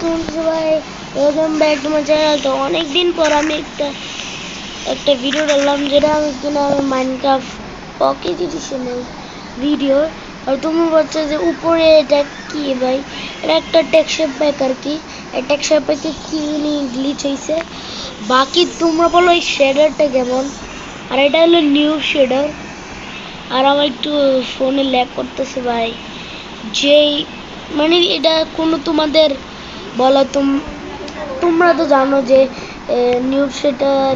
আসসালামু সবাই, welcome back to my channel. তো অনেকদিন পর আমি একটা ভিডিও ডাললাম, যেটা কিনা আমি মাইনক্রাফট পকেট এডিশনের ভিডিও। আর তুমি বলছো যে উপরে এটা কি ভাই? এটা একটা টেক্সচার প্যাক আর কি। এই টেক্সচার প্যাকে কি গ্লিচ হয়েছে, বাকি তোমরা বলো এই শেডারটা কেমন। আর এটা হলো নিউ শেডার। আর আমার একটু ফোনে ল্যাগ করতেছে ভাই, যেই মানে এটা কোনো তোমাদের বলা তোমরা তো জানো যে নিউজ সেটার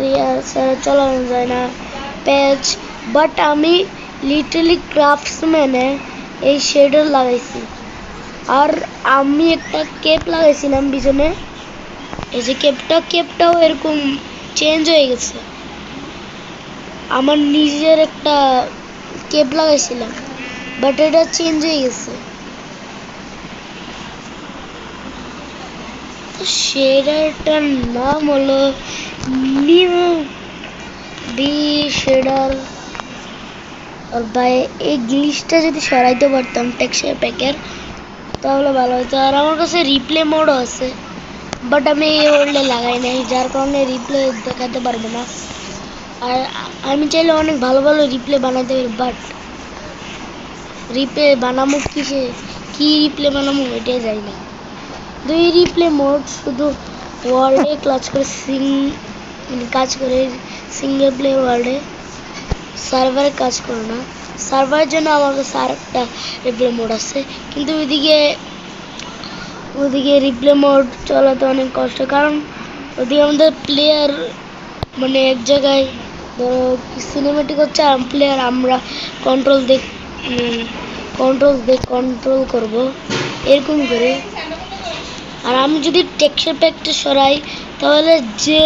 চালানো যায় না প্যাচ, বাট আমি লিটারালি ক্রাফটসম্যানে এই শেডার লাগাইছি। আর আমি একটা কেপ লাগাইছিলাম পিছনে, এই যে কেপটাও এরকম চেঞ্জ হয়ে গেছে। আমার নিজের একটা কেপ লাগাইছিলাম, বাট এটা চেঞ্জ হয়ে গেছে। শেডারটার নাম হলো নিউ বি শেডার। আর ভাই এই গ্লিচটা যদি সরাইতে পারতাম টেক্সচার প্যাকের তাহলে ভালো হতো। আর আমার কাছে রিপ্লে মোডও আছে, বাট আমি এই ওয়ার্ল্ডে লাগাই নাই, যার কারণে রিপ্লে দেখাতে পারবো না। আর আমি চাইলে অনেক ভালো ভালো রিপ্লে বানাতে পারি, বাট রিপ্লে বানাবো কি রিপ্লে বানাবো এটাই যাই না। দুই রিপ্লে মোড শুধু ওয়ার্ল্ডে কাজ করে সিঙ্গেল প্লে ওয়ার্ল্ডে, সার্ভারে কাজ করে না। সার্ভারের জন্য আমার কাছে আরেকটা রিপ্লে মোড আছে, কিন্তু ওইদিকে রিপ্লে মোড চলাতে অনেক কষ্ট, কারণ ওদিকে আমাদের প্লেয়ার মানে এক জায়গায় ধরো সিনেমেটিক হচ্ছে, আর প্লেয়ার আমরা কন্ট্রোল করব এরকম করে। আর আমি যদি টেক্সচার প্যাকটা সরাই তাহলে যে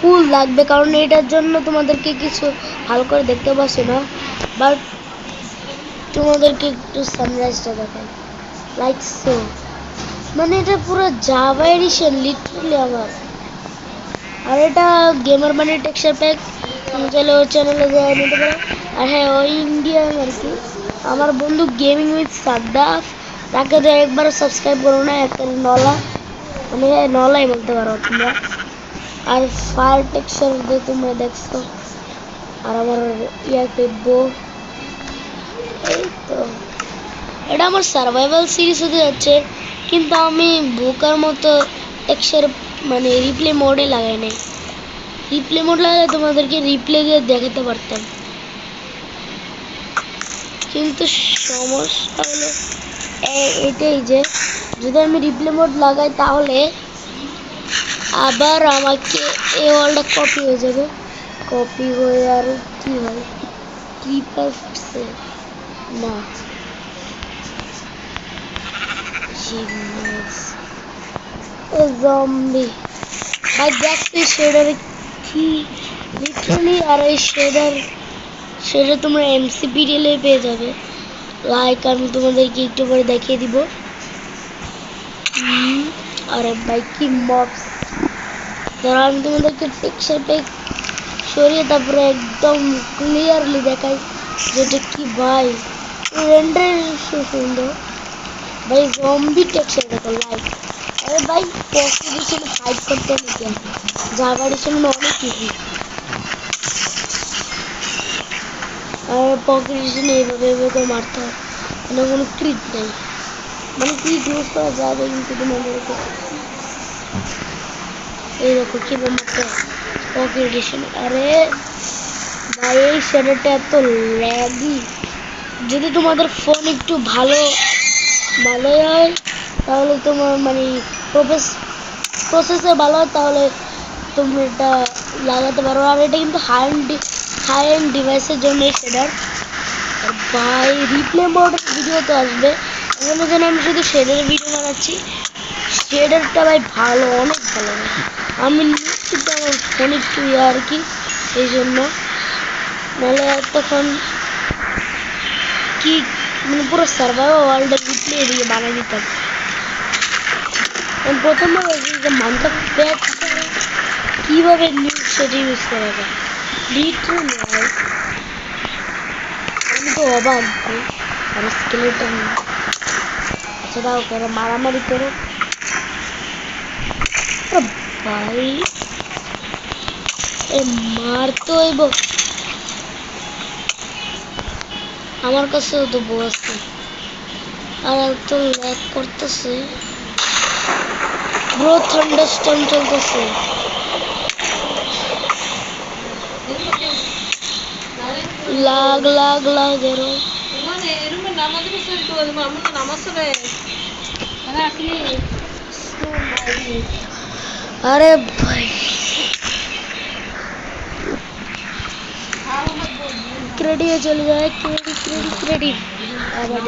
কুল লাগবে, কারণ এটার জন্য তোমাদেরকে কিছু ভালো করে দেখতে পাচ্ছি না, বাট তোমাদেরকে একটু সানরাইজটা দেখাই লাইক সো। মানে এটা পুরো জাভা এডিশন লিটারালি আমার। আর এটা গেমার মানে টেক্সচার প্যাক, তুমি চাইলে ওর চ্যানেলে যাই নিতে পারো। আর হ্যাঁ, ওই ইন্ডিয়ান আর কি, আমার বন্ধু গেমিং উইথ সাদ্দাফ, তাকে তো একবারও সাবস্ক্রাইব করো না, একটা নলা, মানে নলাই বলতে পারো তোমরা। আর ফায়ার টেক্সচার দিয়ে তোমরা দেখছো, আর আমার টিপবো এই তো। এটা আমার সার্ভাইভাল সিরিজ হতে যাচ্ছে, কিন্তু আমি বোকার মতো টেক্সচার মানে রিপ্লে মোডে লাগাই নাই। রিপ্লে মোড লাগালে তোমাদেরকে রিপ্লে দিয়ে দেখাতে পারতাম, কিন্তু সমস্যা হলো এটাই যে যদি আমি রিপ্লে মোড লাগাই তাহলে আবার আমাকে এই ওয়ার্ল্ডটা কপি হয়ে যাবে। কপি হয়ে আর কি হয়, ক্রিপার্সে না জম্বি ভাই দেখতে শেডারে কি লিটারালি। আর এই শেডার তোমরা এমসিপিডিএলে পেয়ে যাবে, লাইক আমি তোমাদেরকে একটু পরে দেখিয়ে দিব। আরে ভাই কি মবস, ধরো আমি তোমাদেরকে টেক্সচার প্যাক সরিয়ে তারপরে একদম ক্লিয়ারলি দেখাই যেটা কি ভাই রেন্ডার সুন্দর ভাই। জম্বি টেক্সচার দেখো লাইক। আরে ভাই পকেট হাইড করতে হবে, জাভা এডিশন অনেক ইজি। আর পকেট এডিশন এইভাবে মারতে হয়, মানে কোনো ট্রিক নেই, মানে ট্রিক ইউজ করা যাবে কিন্তু তোমাদেরকে এই দেখো কিভাবে মারতে হয় পকেট এডিশন। আরে ভাই এই শেডারটা এত ল্যাগি, যদি তোমাদের ফোন একটু ভালোই হয় তাহলে তোমার মানে প্রসেসর ভালো হয় তাহলে তুমি এটা লাগাতে পারো। আর এটা কিন্তু হাই এন্ড ডিভাইসের জন্য শেডার। আর ভাই রিপ্লে মোডের ভিডিও তো আসবে, এখানে যেন আমি শুধু শেডারের ভিডিও বানাচ্ছি। শেডারটা ভাই ভালো, অনেক ভালো। আমি নিশ্চিত আমার ফোন একটু আর কি এই জন্য, নাহলে তখন কি মানে পুরো সার্ভাইভাল ওয়ার্ল্ডের রিপ্লে দিয়ে বানিয়ে দিতাম। প্রথমবার যে মাইনক্রাফট প্যাক কিভাবে নিউজ সেটা ইউজ করা যায় লিটারালি ভাই, আমি তো অবাক ভাই। আর স্কেলেটন আচ্ছা দাও করে মারামারি করো, ভাই মার তো হইব, আমার কাছেও তো বউ আছে আর এত ল্যাগ করতেছে ব্রো, থান্ডারস্টর্ম চলতেছে। লাগ লাগ লাগ এরো আরে ভাই ক্রেডিট চলে যায়, ক্রেডিট আবার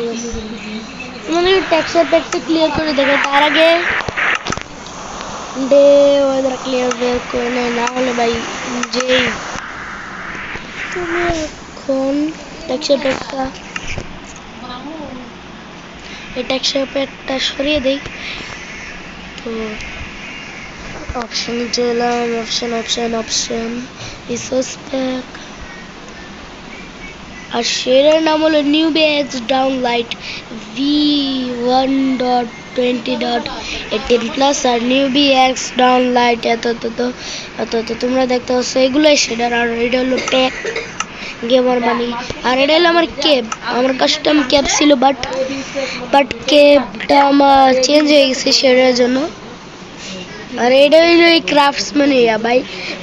তোমাদের টেক্সচার প্যাকটা ক্লিয়ার করে দেবে, তার আগে ডে ওয়েদার ক্লিয়ার করে নেয়, না হলে ভাই যেই তুমি এখন টেক্সচার প্যাকটা এই টেক্সচার প্যাকটা সরিয়ে দেই। তো অপশনে চলাম, অপশন রিসোর্স প্যাক, আর শেডের নাম হলো নিউবিএক্স ডাউনলাইট V1.20.18 প্লাস আর নিউবিএক্স ডাউনলাইট এত তোমরা দেখতে পাচ্ছ এগুলোই শেডার। আর এটা হলো প্যাক গেমার মানি, আর এটা হলো আমার কেপ, আমার কাস্টম ক্যাপ ছিল বাট কেপটা আমার চেঞ্জ হয়ে গেছে শেডের জন্য। আর এটা হইলো এই ক্রাফটসম্যান এরিয়া ভাই,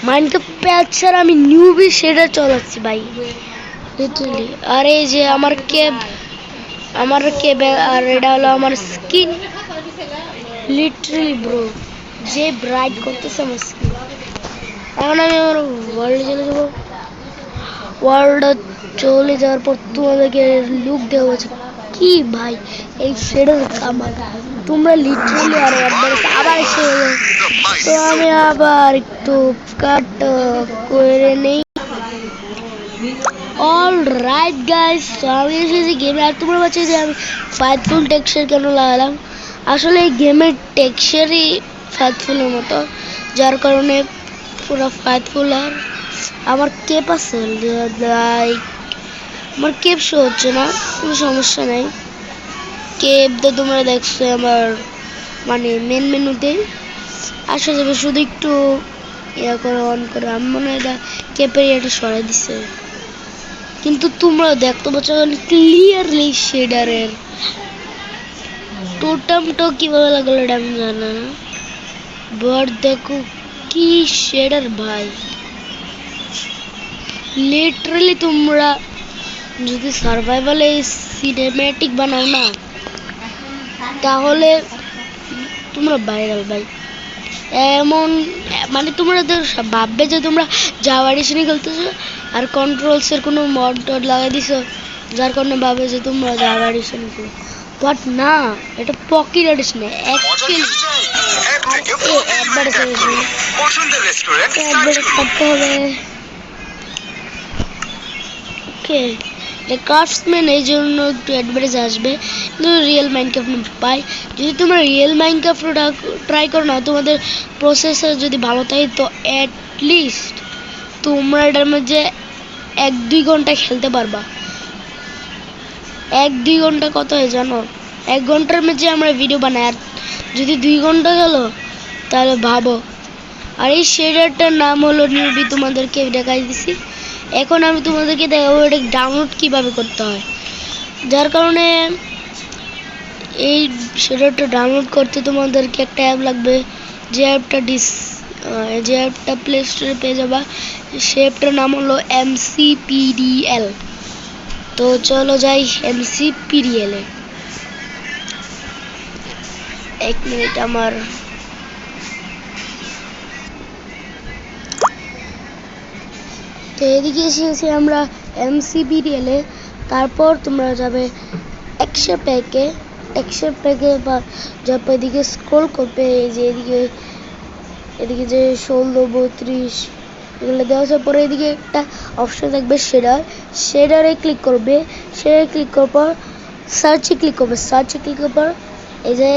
মাইনক্রাফট প্যাচ ছাড়া আমি নিউবি শেডার চালাচ্ছি ভাই লিটারালি। আর এই যে আমার কেপ আর এটা হলো আমার স্কিন লিটারালি ব্রো, যে ব্রাইট করতেছে আমার স্কিন। এখন আমি আমার ওয়ার্ল্ডে চলে যাবো, ওয়ার্ল্ডে চলে যাওয়ার পর তোমাদেরকে লুক দেওয়া হচ্ছে কি ভাই এই শেডের কামাল, তোমরা লিটারালি আর আবার এসে তো আমি আবার একটু কাট করে নেই। অলরাইট গাইস, তো আমি এসেছি গেমে, আর তোমরা বলছো যে আমি ফাইটফুল টেক্সচার কেন লাগালাম, আসলে এই গেমের টেক্সচারই ফাইটফুলের মতো, যার কারণে পুরো ফাইটফুল। আর আমার কেপ আছে লাইক, আমার কেপ শো হচ্ছে না, কোনো সমস্যা নেই, কেপ তো তোমরা দেখছো আমার মানে মেন মেনুতে আসা যাবে, শুধু একটু ইয়া করে অন করে। আমি মনে হয় এটা কেপের এটা সরাই দিছে, কিন্তু তোমরা দেখতে পাচ্ছ ক্লিয়ারলি শেডারের টোটামটা কিভাবে লাগলো এটা আমি জানি না, বাট দেখো কি শেডার ভাই, লিটারালি তোমরা যদি সার্ভাইভালে সিনেম্যাটিক বানাও না তাহলে তোমরা ভাইরাল ভাই। এমন মানে তোমরা ভাববে যে তোমরা জাভা এডিশনে খেলতেছো আর কন্ট্রোলসের কোনো মড টড লাগাই দিছো, যার কারণে ভাবে যে তোমরা জাভা এডিশনে খেলো, বাট না, এটা পকেট এডিশনে অ্যাকচুয়ালি করতে হবে। ওকে ক্রাফটসম্যান এই জন্য একটু অ্যাডভার্টাইজ আসবে, কিন্তু রিয়েল মাইনক্রাফট পাই। যদি তোমরা রিয়েল মাইনক্রাফট ট্রাই করো না, তোমাদের প্রসেসর যদি ভালো থাকে তো অ্যাটলিস্ট তোমরা এটার মধ্যে 1-2 ঘন্টা খেলতে পারবা। 1-2 ঘন্টা কত হয় জানো, 1 ঘন্টার মধ্যে আমরা ভিডিও বানাই, আর যদি 2 ঘন্টা গেল তাহলে ভাবো। আর এই শেডারটার নাম হলো নিউবি, তোমাদেরকে দেখাই দিছি। এখন আমি তোমাদেরকে দেখাবো এটা ডাউনলোড কিভাবে করতে হয়, যার কারণে এই শেডারটা ডাউনলোড করতে তোমাদেরকে একটা অ্যাপ লাগবে, যে অ্যাপটা প্লে স্টোরে পেয়ে যাবা, সে অ্যাপটার নাম হলো MCPDL। তো চলো যাই MCPDL এ। 1 মিনিট, আমার তো এদিকে এসেছি আমরা MCPDL এ। তারপর তোমরা যাবে টেক্সচার প্যাকে বা যাবে এদিকে স্ক্রল করবে, এই যে এদিকে যে 16, 32 এগুলো দেওয়া আছে, পরে এদিকে একটা অপশন থাকবে শেডারে ক্লিক করবে, শেডারে ক্লিক করার পর সার্চে ক্লিক করবে, পর এই যে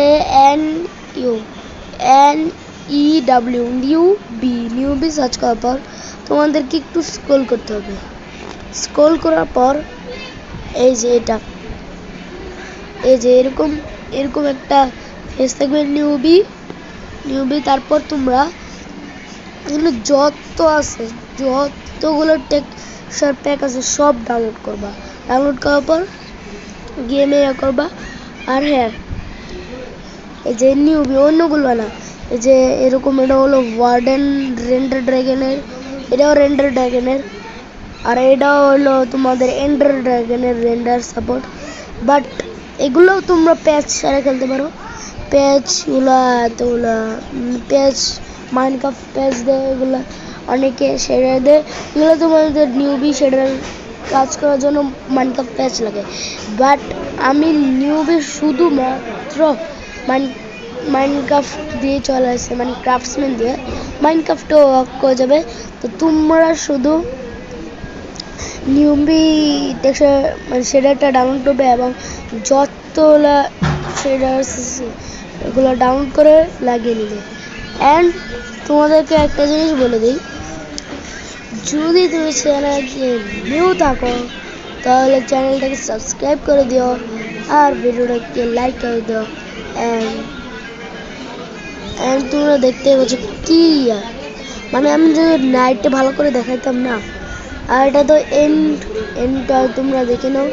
নিউবি সার্চ করার পর তোমাদেরকে একটু স্ক্রল করতে হবে। স্ক্রল করার পর এই যে এই যে এরকম একটা ফেস থাকবে নিউবি নিউবি। তারপর তোমরা এগুলো যত আছে, যতগুলো টেক্সচার প্যাক আছে সব ডাউনলোড করবা। ডাউনলোড করার পর গেমে করবা। আর হ্যাঁ, এই যে নিউবি অন্যগুলো না, এই যে এরকম, এটা হলো ওয়ার্ডেন রেন্ডার ড্রাগনের, এটাও রেন্ডার ড্রাগনের, আর এটাও হলো তোমাদের এন্ডার ড্রাগনের রেন্ডার সাপোর্ট। বাট এগুলোও তোমরা প্যাচ সারা খেলতে পারো। প্যাচগুলা এতগুলা প্যাচ, মাইনক্রাফট প্যাচ দেয়, এগুলো অনেকে শেডার দেয়। এগুলো তোমাদের নিউবি শেডার কাজ করার জন্য মাইনক্রাফট প্যাচ লাগে। বাট আমি নিউবি শুধুমাত্র মাইনক্রাফট দিয়ে চলে আসছে, মানে ক্রাফটসম্যান দিয়ে। মাইনক্রাফটও করে যাবে। তো তোমরা শুধু নিউবি টেক্সচার মানে শেডারটা ডাউনলোড করবে এবং যতগুলা শেডার এগুলো ডাউনলোড করে লাগিয়ে নিবে। অ্যান্ড তোমাদেরকে একটা জিনিস বলে দিই, যদি তুমি চ্যানেলকে নিউ থাকো তাহলে চ্যানেলটাকে সাবস্ক্রাইব করে দিও আর ভিডিওটাকে লাইক করে দিও। অ্যান্ড তোমরা দেখতে পাচ্ছ ক্লিয়ার, মানে আমি যদি নাইটে ভালো করে দেখাইতাম না। আর এটা তো এন্ডটা তোমরা দেখে নাও।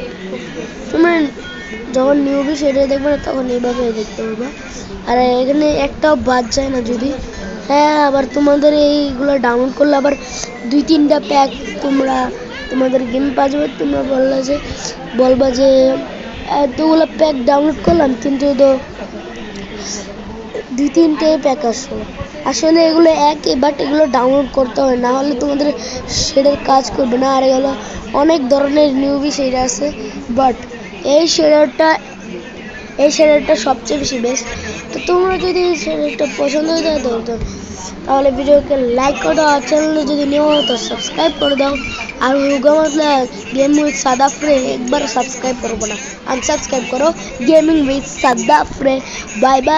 তোমরা যখন নিউবি সেটা দেখবে না তখন এইভাবে দেখতে পারবা। আর এখানে একটাও বাদ যায় না যদি। হ্যাঁ, আবার তোমাদের এইগুলো ডাউনলোড করলে আবার 2-3টা প্যাক তোমাদের গেম পাওয়া তোমরা বলবা যে এতগুলো প্যাক ডাউনলোড করলাম কিন্তু তো 2-3টে প্যাক আসলো। আসলে এগুলো একই, বাট এগুলো ডাউনলোড করতে হয়, না হলে তোমাদের শেডার কাজ করবে না। আর এগুলো অনেক ধরনের নিউবি শেডার আছে, বাট এই শেডারটা সবচেয়ে বেশি বেস্ট। তো তোমরা যদি এই শেডারটা পছন্দ হয়ে যায় তাহলে ভিডিওকে লাইক করে দাও। আর চ্যানেলে যদি নিউ হয় তো সাবস্ক্রাইব করে দাও। আর হুগামাতলা গেম উইথ সাদাফ্রে একবার সাবস্ক্রাইব করবো না, আনসাবস্ক্রাইব করো। গেমিং উইথ সাদাফ্রে। Bye by.